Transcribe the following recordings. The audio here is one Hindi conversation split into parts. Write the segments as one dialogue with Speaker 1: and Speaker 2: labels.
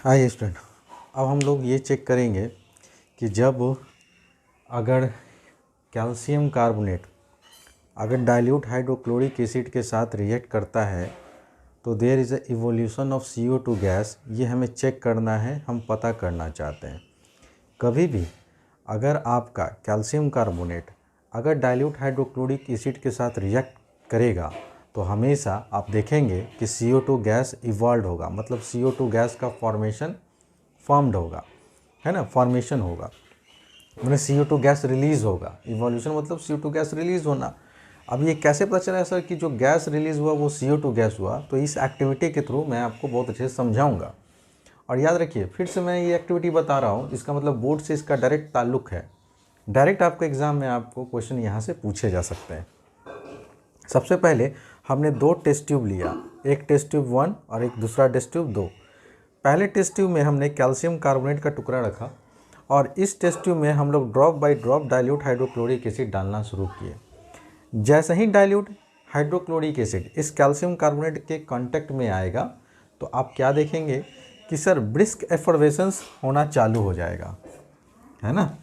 Speaker 1: हाय स्टूडेंट, अब हम लोग ये चेक करेंगे कि जब अगर कैल्शियम कार्बोनेट अगर डाइल्यूट हाइड्रोक्लोरिक एसिड के साथ रिएक्ट करता है तो there is a evolution of CO2 gas. ये हमें चेक करना है, हम पता करना चाहते हैं। कभी भी अगर आपका कैल्शियम कार्बोनेट अगर डाइल्यूट हाइड्रोक्लोरिक एसिड के साथ रिएक्ट करेगा तो हमेशा आप देखेंगे कि CO2 गैस इवॉल्व होगा, मतलब CO2 गैस का फॉर्मेशन फॉर्म्ड होगा, है ना, फॉर्मेशन होगा, मतलब CO2 गैस रिलीज़ होगा। इवोल्यूशन मतलब CO2 गैस रिलीज़ होना। अब ये कैसे पता चला है सर कि जो गैस रिलीज़ हुआ वो CO2 गैस हुआ? तो इस एक्टिविटी के थ्रू मैं आपको बहुत अच्छे से समझाऊंगा। और याद रखिए, फिर से मैं ये एक्टिविटी बता रहा हूँ, इसका मतलब बोर्ड से इसका डायरेक्ट ताल्लुक है। डायरेक्ट आपको एग्ज़ाम में आपको क्वेश्चन यहाँ से पूछे जा सकते हैं। सबसे पहले हमने दो टेस्ट ट्यूब लिया, एक टेस्ट ट्यूब 1 और एक दूसरा टेस्ट ट्यूब 2। पहले टेस्ट ट्यूब में हमने कैल्शियम कार्बोनेट का टुकड़ा रखा और इस टेस्ट ट्यूब में हम लोग drop by drop dilute hydrochloric acid डालना शुरू किए। जैसे ही डाइल्यूट हाइड्रोक्लोरिक एसिड इस कैल्शियम कार्बोनेट के कांटेक्ट में आएगा तो आप क्या देखेंगे कि सर ब्रिस्क एफर्वेसेंस होना चालू हो जाएगा, है ना,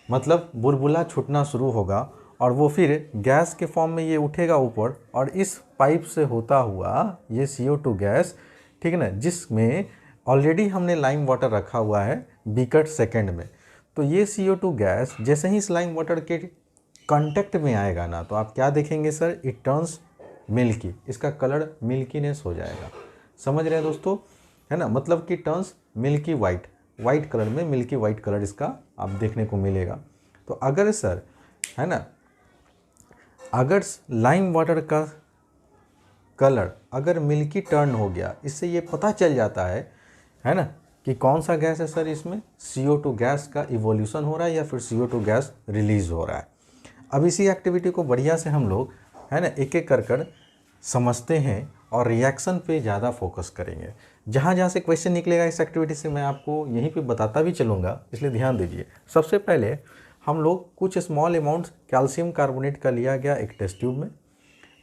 Speaker 1: मतलब बुलबुला छूटना शुरू होगा और वो फिर गैस के फॉर्म में ये उठेगा ऊपर और इस पाइप से होता हुआ ये CO2 गैस, ठीक है ना, जिसमें ऑलरेडी हमने लाइम वाटर रखा हुआ है बीकर सेकेंड में, तो ये CO2 गैस जैसे ही इस लाइम वाटर के कांटेक्ट में आएगा ना तो आप क्या देखेंगे सर, इट टर्न्स मिल्की, इसका कलर मिल्कीनेस हो जाएगा। समझ रहे हैं दोस्तों, है ना, मतलब कि turns milky white, white colour में मिल्की वाइट कलर इसका आप देखने को मिलेगा। तो अगर सर, है ना, अगर लाइम वाटर का कलर अगर मिल्की टर्न हो गया, इससे ये पता चल जाता है ना, कि कौन सा गैस है सर, इसमें CO2 गैस का इवोल्यूशन हो रहा है या फिर CO2 गैस रिलीज़ हो रहा है। अब इसी एक्टिविटी को बढ़िया से हम लोग, है ना, एक एक कर समझते हैं और रिएक्शन पे ज़्यादा फोकस करेंगे। जहाँ जहाँ से क्वेश्चन निकलेगा इस एक्टिविटी से मैं आपको यहीं पे बताता भी चलूँगा, इसलिए ध्यान दीजिए। सबसे पहले हम लोग कुछ स्मॉल अमाउंट कैल्शियम कार्बोनेट का लिया गया एक टेस्ट ट्यूब में।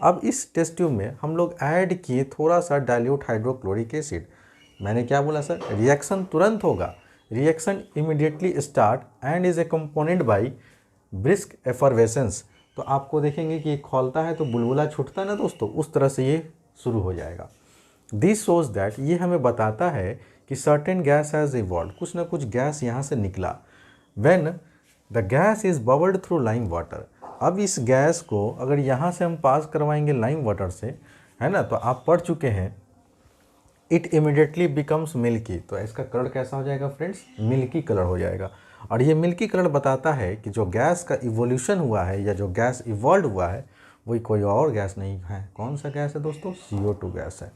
Speaker 1: अब इस टेस्ट ट्यूब में हम लोग ऐड किए थोड़ा सा डाइल्यूट हाइड्रोक्लोरिक एसिड। मैंने क्या बोला सर, रिएक्शन तुरंत होगा, reaction immediately start and is a component by brisk effervescence. तो आपको देखेंगे कि ये खोलता है तो बुलबुला छूटता है ना दोस्तों, उस तरह से ये शुरू हो जाएगा। दिस शोज दैट, ये हमें बताता है कि सर्टेन गैस हैज़ इवॉल्व, कुछ ना कुछ गैस यहाँ से निकला। When the gas is bubbled through lime water, अब इस गैस को अगर यहाँ से हम पास करवाएंगे लाइम वाटर से, है ना, तो आप पढ़ चुके हैं, इट इमिडिएटली बिकम्स मिल्की। तो इसका कलर कैसा हो जाएगा फ्रेंड्स, मिल्की कलर हो जाएगा। और ये मिल्की कलर बताता है कि जो गैस का इवोल्यूशन हुआ है या जो गैस इवॉल्व हुआ है वही कोई और गैस नहीं है। कौन सा गैस है दोस्तों, CO2 गैस है।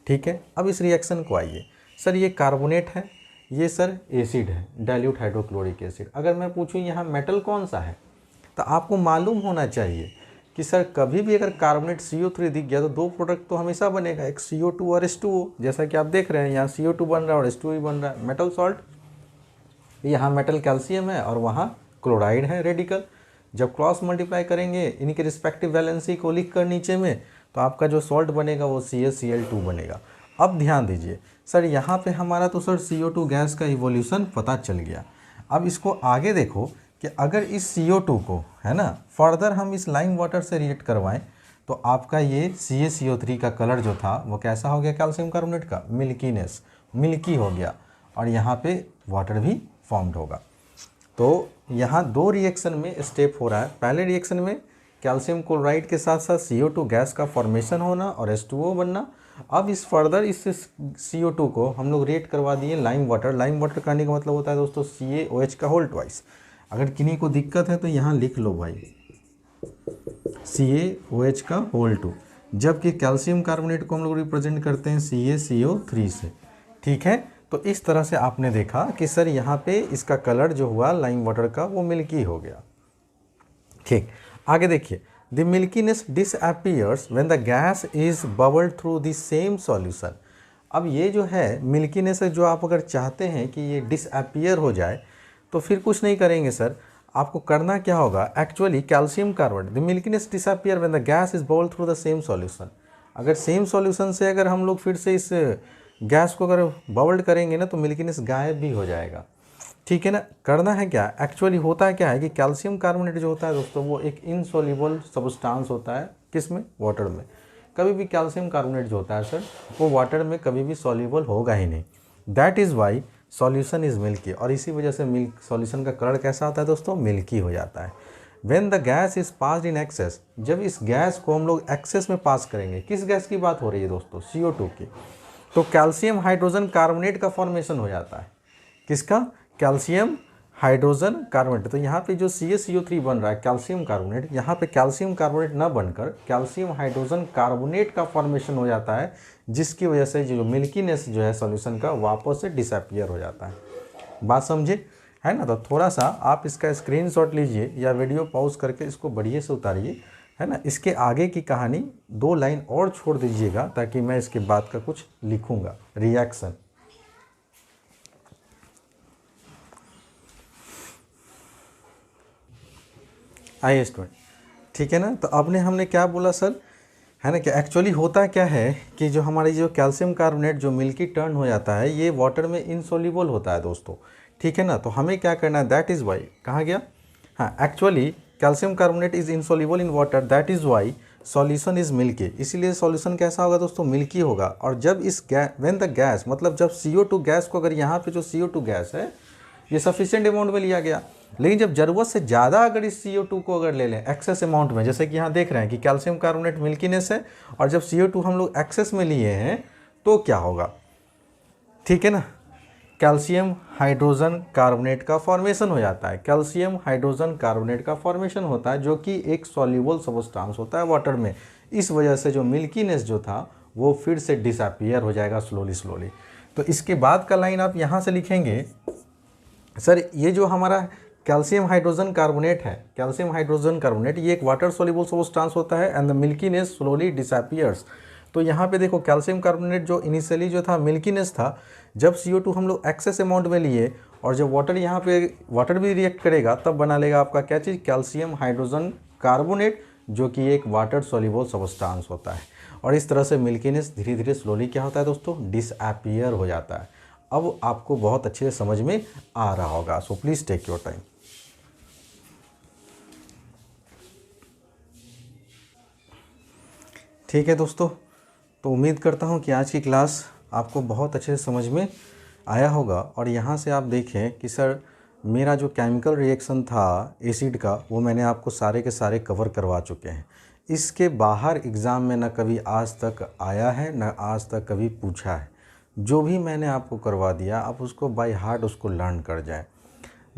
Speaker 1: ठीक है, अब इस रिएक्शन को आइए। सर ये कार्बोनेट है, ये सर एसिड है, डाइल्यूट हाइड्रोक्लोरिक एसिड। अगर मैं पूछूं यहाँ मेटल कौन सा है, तो आपको मालूम होना चाहिए कि सर कभी भी अगर कार्बोनेट CO3 दिख गया तो दो प्रोडक्ट तो हमेशा बनेगा, एक CO2 और H2O। जैसा कि आप देख रहे हैं यहाँ CO2 बन रहा है और H2O भी बन रहा है। मेटल सॉल्ट, यहाँ मेटल कैल्शियम है और वहाँ क्लोराइड है रेडिकल। जब क्रॉस मल्टीप्लाई करेंगे इनके रिस्पेक्टिव वैलेंसी को लिख कर नीचे में, तो आपका जो सॉल्ट बनेगा वो CaCl2 बनेगा। अब ध्यान दीजिए सर, यहाँ पे हमारा तो सर CO2 गैस का इवोल्यूशन पता चल गया। अब इसको आगे देखो कि अगर इस CO2 को, है ना, फर्दर हम इस लाइम वाटर से रिएक्ट करवाएं तो आपका ये CaCO3 का कलर जो था वो कैसा हो गया, कैल्शियम कार्बोनेट का मिल्कीनेस, मिल्की हो गया, और यहाँ पे वाटर भी फॉर्म्ड होगा। तो यहाँ दो रिएक्शन में स्टेप हो रहा है। पहले रिएक्शन में कैल्शियम क्लोराइड के साथ साथ CO2 गैस का फॉर्मेशन होना और H2O बनना। अब इस फर्दर इस CO2 को हम लोग रिएक्ट करवा दिए लाइम वाटर। लाइम वाटर कहने का मतलब होता है दोस्तों CaOH का होल ट्वाइस। अगर किन्हीं को दिक्कत है तो यहाँ लिख लो भाई, CaOH का होल 2, जबकि कैल्शियम कार्बोनेट को हम लोग रिप्रेजेंट करते हैं CaCO3 से। ठीक है, तो इस तरह से आपने देखा कि सर यहाँ पे इसका कलर जो हुआ लाइम वाटर का वो मिल्की हो गया। ठीक, आगे देखिए, the milkiness disappears when the gas is bubbled through the same solution. अब ये जो है मिल्कीनेस जो आप अगर चाहते हैं कि ये डिसअपीयर हो जाए तो फिर कुछ नहीं करेंगे सर, आपको करना क्या होगा, actually calcium carbonate the milkiness disappear when the gas is bubbled through the same solution. अगर सेम सॉल्यूशन से अगर हम लोग फिर से इस गैस को अगर बबल्ड करेंगे ना तो मिल्कीनेस गायब भी हो जाएगा। ठीक है ना। करना है क्या, एक्चुअली होता है क्या है कि कैल्शियम कार्बोनेट जो होता है दोस्तों वो एक इनसॉल्युबल सब्सटेंस होता है। किस में, वाटर में। कभी भी कैल्शियम कार्बोनेट जो होता है सर वो वाटर में कभी भी सॉल्युबल होगा ही नहीं। That is why solution is milky. और इसी वजह से मिल्क सॉल्यूशन का कलर कैसा आता है दोस्तों, मिल्की हो जाता है। When the gas is passed in excess, जब इस गैस को हम लोग एक्सेस में पास करेंगे, किस गैस की बात हो रही है दोस्तों, CO2 की, तो कैल्शियम हाइड्रोजन कार्बोनेट का फॉर्मेशन हो जाता है। किसका, कैल्शियम हाइड्रोजन कार्बोनेट। तो यहाँ पे जो CaCO3 बन रहा है कैल्शियम कार्बोनेट, यहाँ पे कैल्शियम कार्बोनेट ना बनकर कैल्शियम हाइड्रोजन कार्बोनेट का फॉर्मेशन हो जाता है, जिसकी वजह से जो मिल्कीनेस जो है सॉल्यूशन का वापस से डिसअपियर हो जाता है। बात समझे, है ना। तो थोड़ा सा आप इसका स्क्रीनशॉट लीजिए या वीडियो पॉज करके इसको बढ़िया से उतारिए, है ना। इसके आगे की कहानी 2 लाइन और छोड़ दीजिएगा ताकि मैं इसके बाद का कुछ लिखूंगा, रिएक्शन। आइए स्टूडेंट, ठीक है ना। तो आपने हमने क्या बोला सर, है ना, कि एक्चुअली होता क्या है कि जो हमारी जो कैल्शियम कार्बोनेट जो मिल्की टर्न हो जाता है ये वाटर में इनसॉल्युबल होता है दोस्तों। ठीक है ना। तो हमें क्या करना है, दैट इज़ वाई, कहाँ गया, हाँ, actually calcium carbonate is insoluble in water, that is why solution is milky. इसीलिए सॉल्यूशन कैसा होगा दोस्तों, मिल्की होगा। और जब इस व्हेन द गैस, मतलब जब CO2 गैस को, अगर यहाँ पे जो CO2 गैस है ये सफिशिएंट अमाउंट में लिया गया, लेकिन जब ज़रूरत से ज़्यादा अगर इस CO2 को अगर ले लें एक्सेस अमाउंट में, जैसे कि यहाँ देख रहे हैं कि कैल्शियम कार्बोनेट मिल्कीनेस है और जब CO2 हम लोग एक्सेस में लिए हैं तो क्या होगा, ठीक है ना, कैल्शियम हाइड्रोजन कार्बोनेट का फॉर्मेशन हो जाता है। कैल्शियम हाइड्रोजन कार्बोनेट का फॉर्मेशन होता है जो कि एक सॉल्युबल सब्सटेंस होता है वाटर में। इस वजह से जो मिल्कीनेस जो था वो फिर से डिसअपियर हो जाएगा स्लोली। तो इसके बाद का लाइन आप यहाँ से लिखेंगे, सर ये जो हमारा कैल्शियम हाइड्रोजन कार्बोनेट है, कैल्शियम हाइड्रोजन कार्बोनेट ये एक वाटर सॉल्युबल सब्सटेंस होता है and the milkiness slowly disappears. तो यहाँ पे देखो कैल्शियम कार्बोनेट जो इनिशियली जो था मिल्कीनेस था, जब CO2 हम लोग एक्सेस अमाउंट में लिए और जब वाटर यहाँ पे वाटर भी रिएक्ट करेगा तब बना लेगा आपका क्या चीज़, कैल्शियम हाइड्रोजन कार्बोनेट, जो कि एक वाटर सॉल्युबल सब्सटेंस होता है। और इस तरह से मिल्कीनेस धीरे धीरे स्लोली क्या होता है दोस्तों, डिसअपियर हो जाता है। अब आपको बहुत अच्छे से समझ में आ रहा होगा, so please take your time. ठीक है दोस्तों, तो उम्मीद करता हूँ कि आज की क्लास आपको बहुत अच्छे से समझ में आया होगा। और यहाँ से आप देखें कि सर मेरा जो केमिकल रिएक्शन था एसिड का वो मैंने आपको सारे के सारे कवर करवा चुके हैं। इसके बाहर एग्ज़ाम में न कभी आज तक आया है न आज तक कभी पूछा है। जो भी मैंने आपको करवा दिया आप उसको बाय हार्ट उसको लर्न कर जाएं।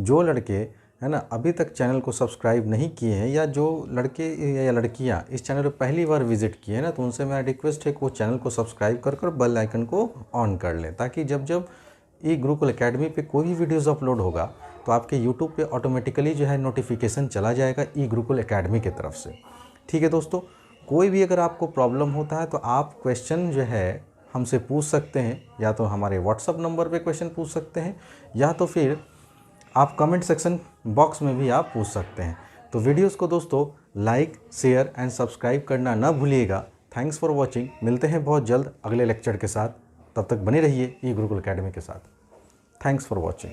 Speaker 1: जो लड़के है ना अभी तक चैनल को सब्सक्राइब नहीं किए हैं या जो लड़के या लड़कियां इस चैनल पर पहली बार विजिट किए हैं ना, तो उनसे मेरा रिक्वेस्ट है कि वो चैनल को सब्सक्राइब कर बेल आइकन को ऑन कर लें, ताकि जब जब ई गुरुकुल एकेडमी पे कोई भी वीडियोज़ अपलोड होगा तो आपके यूट्यूब पे ऑटोमेटिकली जो है नोटिफिकेशन चला जाएगा ई गुरुकुल एकेडमी की तरफ से। ठीक है दोस्तों, कोई भी अगर आपको प्रॉब्लम होता है तो आप क्वेश्चन जो है हमसे पूछ सकते हैं, या तो हमारे व्हाट्सअप नंबर पे क्वेश्चन पूछ सकते हैं या तो फिर आप कमेंट सेक्शन बॉक्स में भी आप पूछ सकते हैं। तो वीडियोस को दोस्तों लाइक शेयर एंड सब्सक्राइब करना ना भूलिएगा। Thanks for watching. मिलते हैं बहुत जल्द अगले लेक्चर के साथ, तब तक बने रहिए ई गुरुकुल एकेडमी के साथ। Thanks for watching.